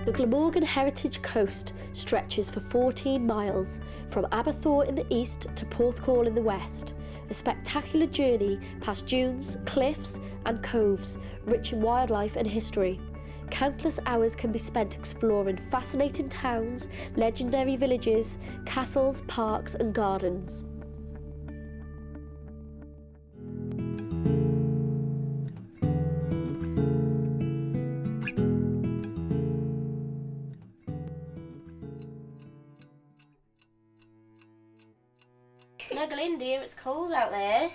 The Glamorgan Heritage Coast stretches for 14 miles, from Aberthaw in the east to Porthcawl in the west, a spectacular journey past dunes, cliffs and coves, rich in wildlife and history. Countless hours can be spent exploring fascinating towns, legendary villages, castles, parks and gardens. Snuggle in, dear, it's cold out there.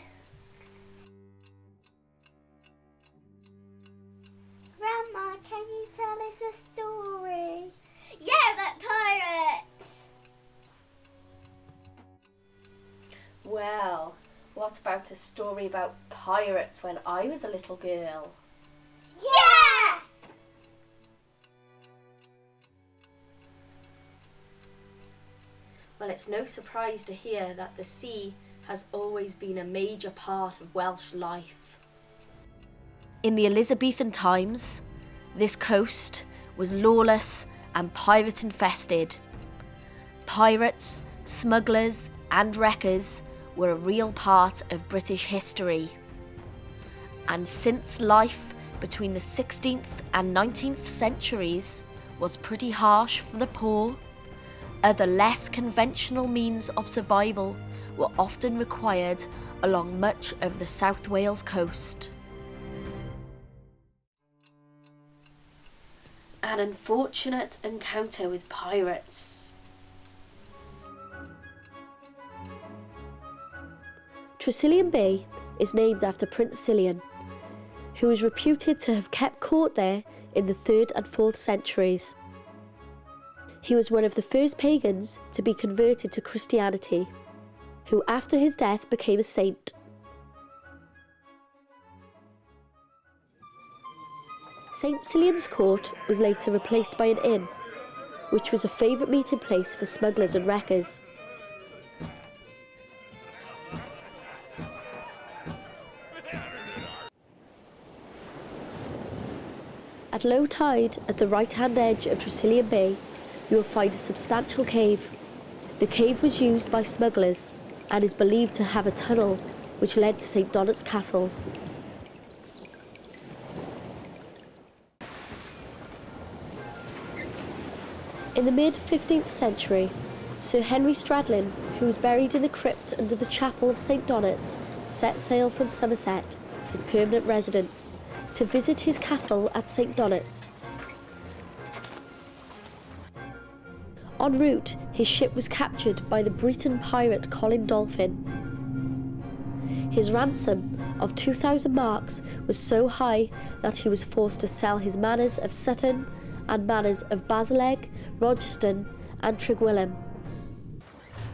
Grandma, can you tell us a story? Yeah, about pirates! Well, what about a story about pirates when I was a little girl? Yeah! Well, it's no surprise to hear that the sea has always been a major part of Welsh life. In the Elizabethan times, this coast was lawless and pirate infested. Pirates, smugglers and wreckers were a real part of British history. And since life between the 16th and 19th centuries was pretty harsh for the poor, other less conventional means of survival were often required along much of the South Wales coast. An unfortunate encounter with pirates. Tresillian Bay is named after Prince Cillian, who is reputed to have kept court there in the 3rd and 4th centuries. He was one of the first pagans to be converted to Christianity, who after his death became a saint. St. Cillian's Court was later replaced by an inn, which was a favourite meeting place for smugglers and wreckers. At low tide, at the right-hand edge of Tresillian Bay, you will find a substantial cave. The cave was used by smugglers and is believed to have a tunnel which led to St. Donat's Castle. In the mid-15th century, Sir Henry Stradlin, who was buried in the crypt under the chapel of St. Donat's, set sail from Somerset, his permanent residence, to visit his castle at St. Donat's. En route, his ship was captured by the Breton pirate Colin Dolphin. His ransom of 2,000 marks was so high that he was forced to sell his manors of Sutton and manors of Basileg, Rogiston and Tregwilym.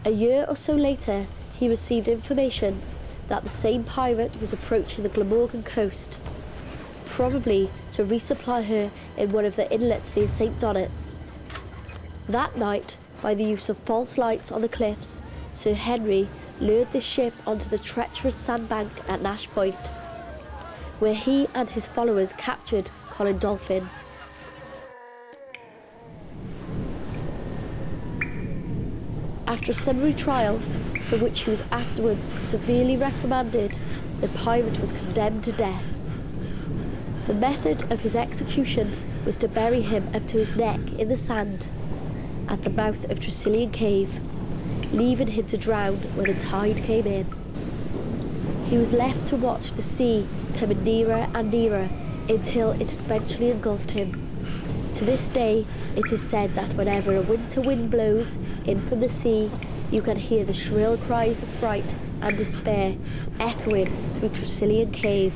A year or so later, he received information that the same pirate was approaching the Glamorgan coast, probably to resupply her in one of the inlets near St. Donat's. That night, by the use of false lights on the cliffs, Sir Henry lured the ship onto the treacherous sandbank at Nash Point, where he and his followers captured Colin Dolphin. After a summary trial, for which he was afterwards severely reprimanded, the pirate was condemned to death. The method of his execution was to bury him up to his neck in the sand at the mouth of Tresillian Cave, leaving him to drown when the tide came in. He was left to watch the sea coming nearer and nearer until it eventually engulfed him. To this day, it is said that whenever a winter wind blows in from the sea, you can hear the shrill cries of fright and despair echoing through Tresillian Cave.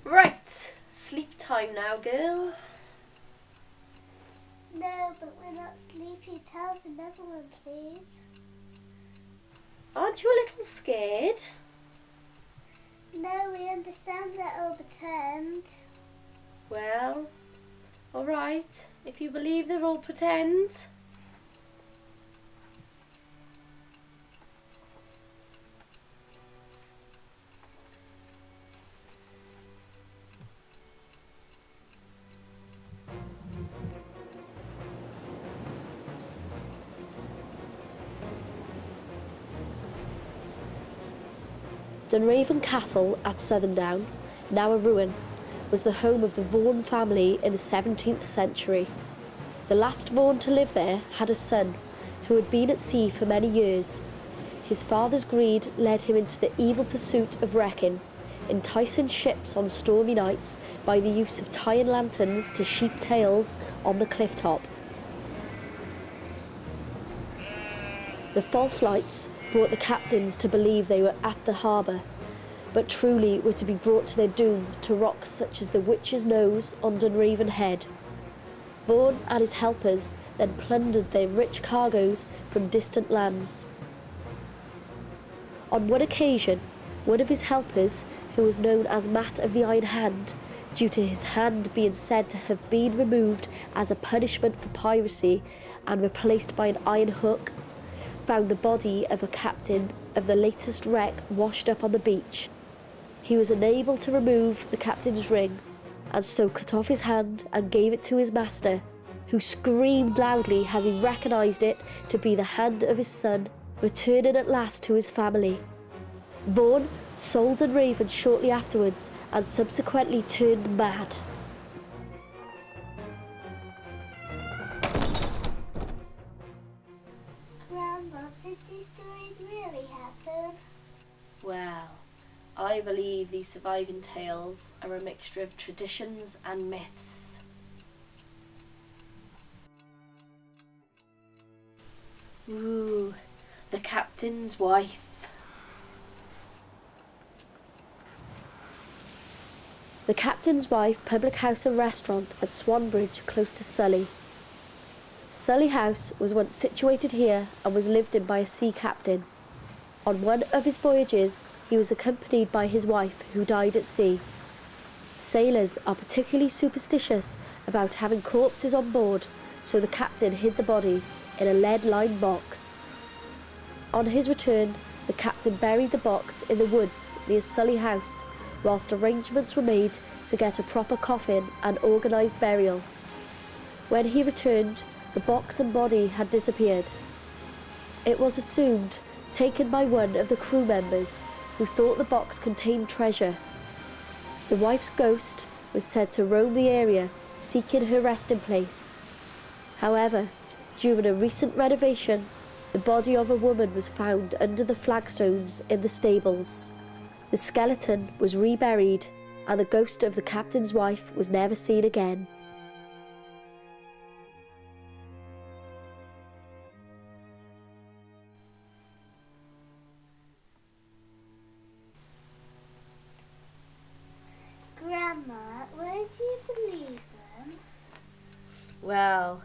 Right, sleep time now, girls. No, but we're not sleepy. Tell us another one, please. Aren't you a little scared? No, we understand that I'll pretend. Well, alright, if you believe they're all pretend. Dunraven Castle at Southerndown, now a ruin, was the home of the Vaughan family in the 17th century. The last Vaughan to live there had a son who had been at sea for many years. His father's greed led him into the evil pursuit of wrecking, enticing ships on stormy nights by the use of tying lanterns to sheep tails on the cliff top. The false lights brought the captains to believe they were at the harbour, but truly were to be brought to their doom to rocks such as the Witch's Nose on Dunraven Head. Vaughan and his helpers then plundered their rich cargoes from distant lands. On one occasion, one of his helpers, who was known as Mat of the Iron Hand, due to his hand being said to have been removed as a punishment for piracy and replaced by an iron hook, found the body of a captain of the latest wreck washed up on the beach. He was unable to remove the captain's ring, and so cut off his hand and gave it to his master, who screamed loudly as he recognised it to be the hand of his son, returning at last to his family. Vaughan sold Dunraven shortly afterwards and subsequently turned mad. Grandma, did these stories really happen? Well, I believe these surviving tales are a mixture of traditions and myths. Ooh, the captain's wife. The Captain's Wife public house and restaurant at Swanbridge, close to Sully. Sully House was once situated here and was lived in by a sea captain. On one of his voyages, he was accompanied by his wife, who died at sea. Sailors are particularly superstitious about having corpses on board, so the captain hid the body in a lead-lined box. On his return, the captain buried the box in the woods near Sully House, whilst arrangements were made to get a proper coffin and organised burial. When he returned, the box and body had disappeared. It was assumed taken by one of the crew members who thought the box contained treasure. The wife's ghost was said to roam the area seeking her resting place. However, during a recent renovation, the body of a woman was found under the flagstones in the stables. The skeleton was reburied, and the ghost of the captain's wife was never seen again. Grandma, would you believe them? Well,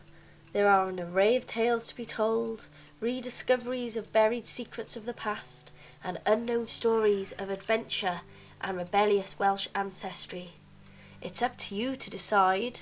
there are an array of tales to be told, rediscoveries of buried secrets of the past, and unknown stories of adventure and rebellious Welsh ancestry. It's up to you to decide.